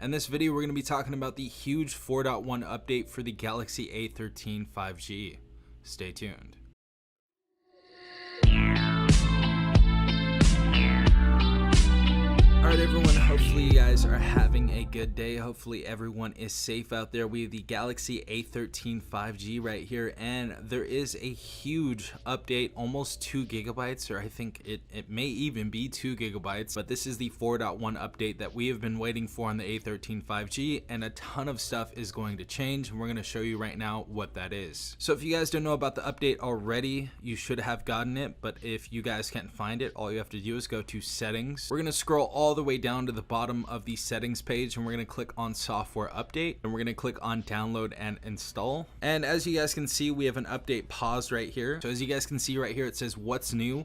In this video, we're going to be talking about the huge 4.1 update for the Galaxy A13 5G. Stay tuned. Alright everyone, hopefully you guys are having a good day. Hopefully everyone is safe out there. We have the Galaxy A13 5G right here, and there is a huge update, almost 2 gigabytes, or I think it may even be 2 gigabytes, but this is the 4.1 update that we have been waiting for on the A13 5G, and a ton of stuff is going to change, and we're going to show you right now what that is. So if you guys don't know about the update already, you should have gotten it, but if you guys can't find it, all you have to do is go to settings. We're going to scroll all the way down to the bottom of the settings page, and we're going to click on software update, and we're going to click on download and install. And as you guys can see, we have an update paused right here. So as you guys can see right here, it says what's new.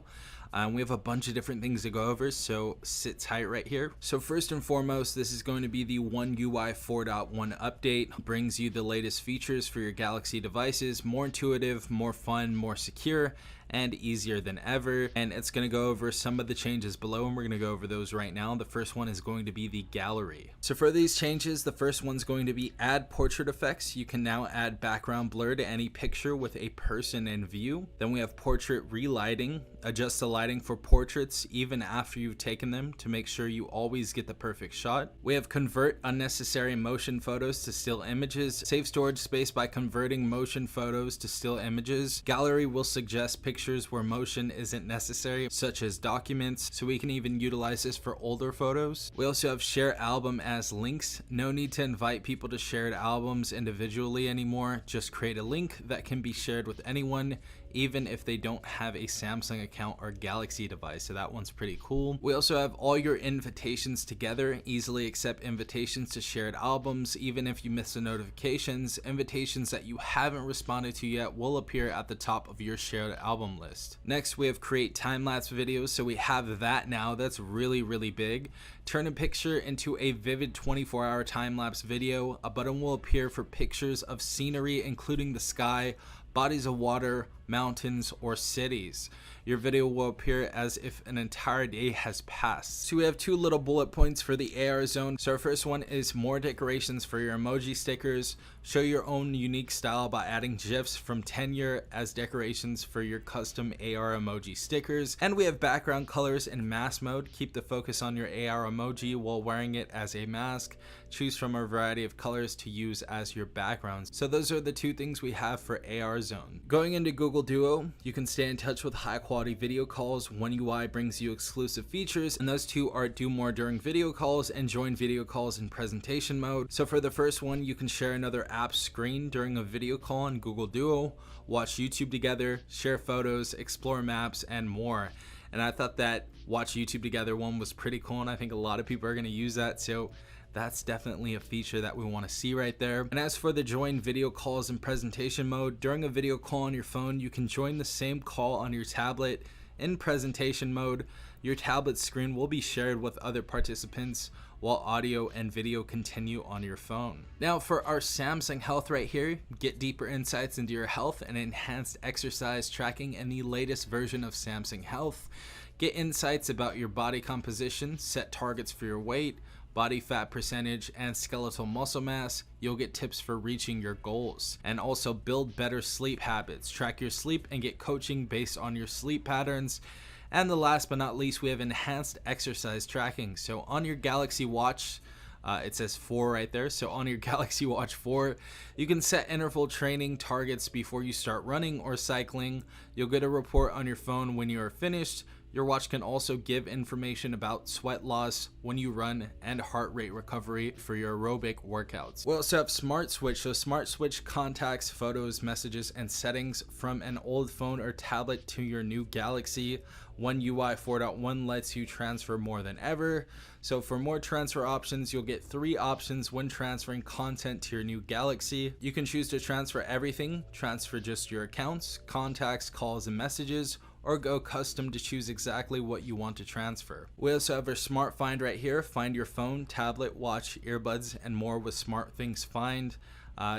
We have a bunch of different things to go over, so sit tight right here. So first and foremost, this is going to be the One UI 4.1 update. Brings you the latest features for your Galaxy devices, more intuitive, more fun, more secure, and easier than ever. And it's going to go over some of the changes below, and we're going to go over those right now. The first one is going to be the gallery. So for these changes, the first one's going to be add portrait effects. You can now add background blur to any picture with a person in view. Then we have portrait relighting. Adjust the lighting for portraits even after you've taken them to make sure you always get the perfect shot. We have convert unnecessary motion photos to still images. Save storage space by converting motion photos to still images. Gallery will suggest pictures where motion isn't necessary, such as documents, so we can even utilize this for older photos. We also have share album as links. No need to invite people to shared albums individually anymore. Just create a link that can be shared with anyone, even if they don't have a Samsung account or Galaxy device, so that one's pretty cool. We also have all your invitations together. Easily accept invitations to shared albums, even if you miss the notifications. Invitations that you haven't responded to yet will appear at the top of your shared album list. Next, we have create time-lapse videos, so we have that now. That's really big. Turn a picture into a vivid 24-hour time-lapse video. A button will appear for pictures of scenery, including the sky, bodies of water, mountains, or cities. Your video will appear as if an entire day has passed. So we have 2 little bullet points for the AR zone. So our first one is more decorations for your emoji stickers. Show your own unique style by adding GIFs from tenure as decorations for your custom AR emoji stickers. And we have background colors in mask mode. Keep the focus on your AR emoji while wearing it as a mask. Choose from a variety of colors to use as your backgrounds. So those are the 2 things we have for AR zone. Going into Google Duo, you can stay in touch with high quality video calls. One UI brings you exclusive features, and those 2 are do more during video calls and join video calls in presentation mode. So for the first one, you can share another app screen during a video call in Google Duo, watch YouTube together, share photos, explore maps, and more. And I thought that watch YouTube together one was pretty cool, and I think a lot of people are going to use that. So that's definitely a feature that we want to see right there. And as for the join video calls in presentation mode, during a video call on your phone, you can join the same call on your tablet in presentation mode. Your tablet screen will be shared with other participants while audio and video continue on your phone. Now for our Samsung Health right here, get deeper insights into your health and enhanced exercise tracking in the latest version of Samsung Health. Get insights about your body composition, set targets for your weight, body fat percentage, and skeletal muscle mass. You'll get tips for reaching your goals. And also build better sleep habits. Track your sleep and get coaching based on your sleep patterns. And the last but not least, we have enhanced exercise tracking. So on your Galaxy Watch, it says 4 right there. So on your Galaxy Watch 4, you can set interval training targets before you start running or cycling. You'll get a report on your phone when you are finished. Your watch can also give information about sweat loss when you run and heart rate recovery for your aerobic workouts. We also have Smart Switch. So Smart Switch contacts, photos, messages, and settings from an old phone or tablet to your new Galaxy. One UI 4.1 lets you transfer more than ever. So for more transfer options, you'll get 3 options when transferring content to your new Galaxy. You can choose to transfer everything, transfer just your accounts, contacts, calls, and messages, or go custom to choose exactly what you want to transfer. We also have our Smart Find right here. Find your phone, tablet, watch, earbuds, and more with Smart Things Find.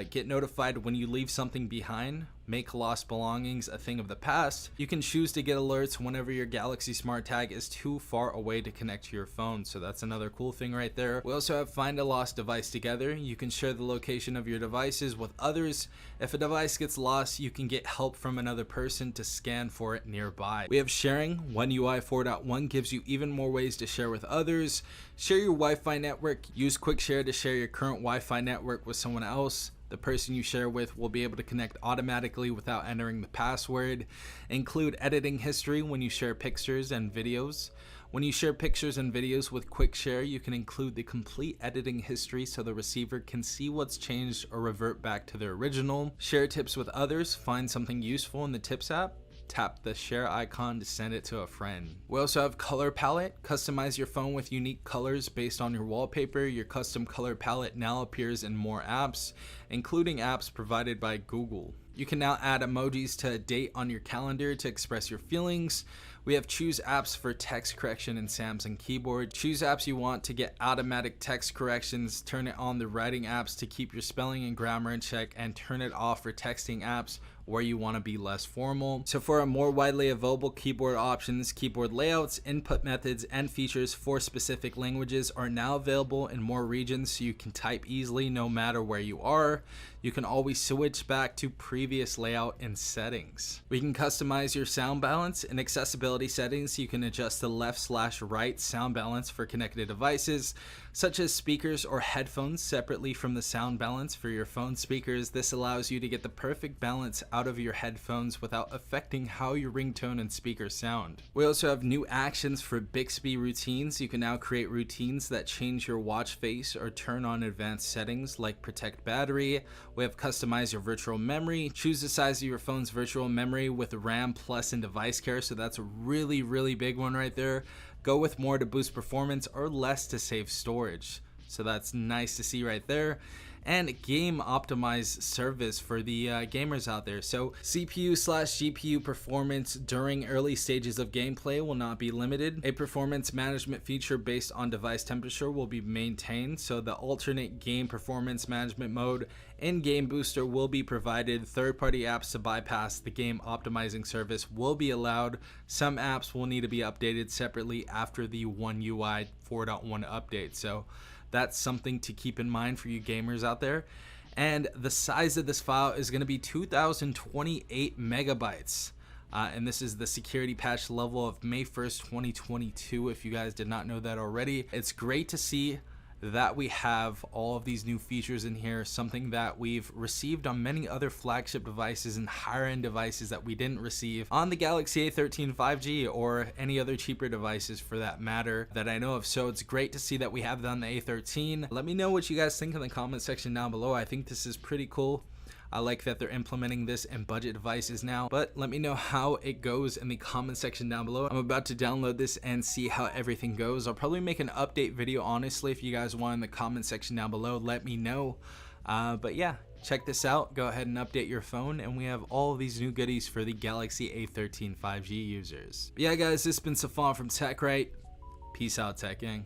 Get notified when you leave something behind. make lost belongings a thing of the past. You can choose to get alerts whenever your Galaxy Smart Tag is too far away to connect to your phone, so that's another cool thing right there. We also have Find a Lost Device Together. You can share the location of your devices with others. If a device gets lost, you can get help from another person to scan for it nearby. We have Sharing. One UI 4.1 gives you even more ways to share with others. Share your Wi-Fi network. Use Quick Share to share your current Wi-Fi network with someone else. The person you share with will be able to connect automatically without entering the password. Include editing history when you share pictures and videos. When you share pictures and videos with Quick Share, you can include the complete editing history so the receiver can see what's changed or revert back to their original. Share tips with others. Find something useful in the Tips app. Tap the share icon to send it to a friend. We also have Color Palette. Customize your phone with unique colors based on your wallpaper. Your custom color palette now appears in more apps, including apps provided by Google. You can now add emojis to a date on your calendar to express your feelings. We have Choose apps for text correction in Samsung keyboard. Choose apps you want to get automatic text corrections. Turn it on the writing apps to keep your spelling and grammar in check, and turn it off for texting apps where you want to be less formal. So for a more widely available keyboard options, keyboard layouts, input methods, and features for specific languages are now available in more regions, so you can type easily no matter where you are. You can always switch back to previous layout and settings. We can customize your sound balance. In accessibility settings, you can adjust the left/right sound balance for connected devices, such as speakers or headphones, separately from the sound balance for your phone speakers. This allows you to get the perfect balance out of your headphones without affecting how your ringtone and speakers sound. We also have new actions for Bixby routines. You can now create routines that change your watch face or turn on advanced settings like protect battery. We have customize your virtual memory. Choose the size of your phone's virtual memory with RAM Plus and device care. So that's a really big one right there. Go with more to boost performance or less to save storage. So that's nice to see right there. And game optimized service for the gamers out there. So CPU/GPU performance during early stages of gameplay will not be limited. A performance management feature based on device temperature will be maintained. So the alternate game performance management mode and game booster will be provided. Third-party apps to bypass the game optimizing service will be allowed. Some apps will need to be updated separately after the One UI 4.1 update. So that's something to keep in mind for you gamers out there. And the size of this file is going to be 2028 megabytes. And this is the security patch level of May 1st, 2022. If you guys did not know that already, it's great to see that we have all of these new features in here, something that we've received on many other flagship devices and higher end devices that we didn't receive on the Galaxy A13 5G or any other cheaper devices for that matter that I know of. So it's great to see that we have that on the A13. Let me know what you guys think in the comment section down below. I think this is pretty cool. I like that they're implementing this in budget devices now, but let me know how it goes in the comment section down below. I'm about to download this and see how everything goes. I'll probably make an update video, honestly. If you guys want in the comment section down below, let me know. But yeah, check this out. Go ahead and update your phone, and we have all of these new goodies for the Galaxy A13 5G users. But yeah, guys, this has been Safan from TechRight. Peace out, Tech Gang.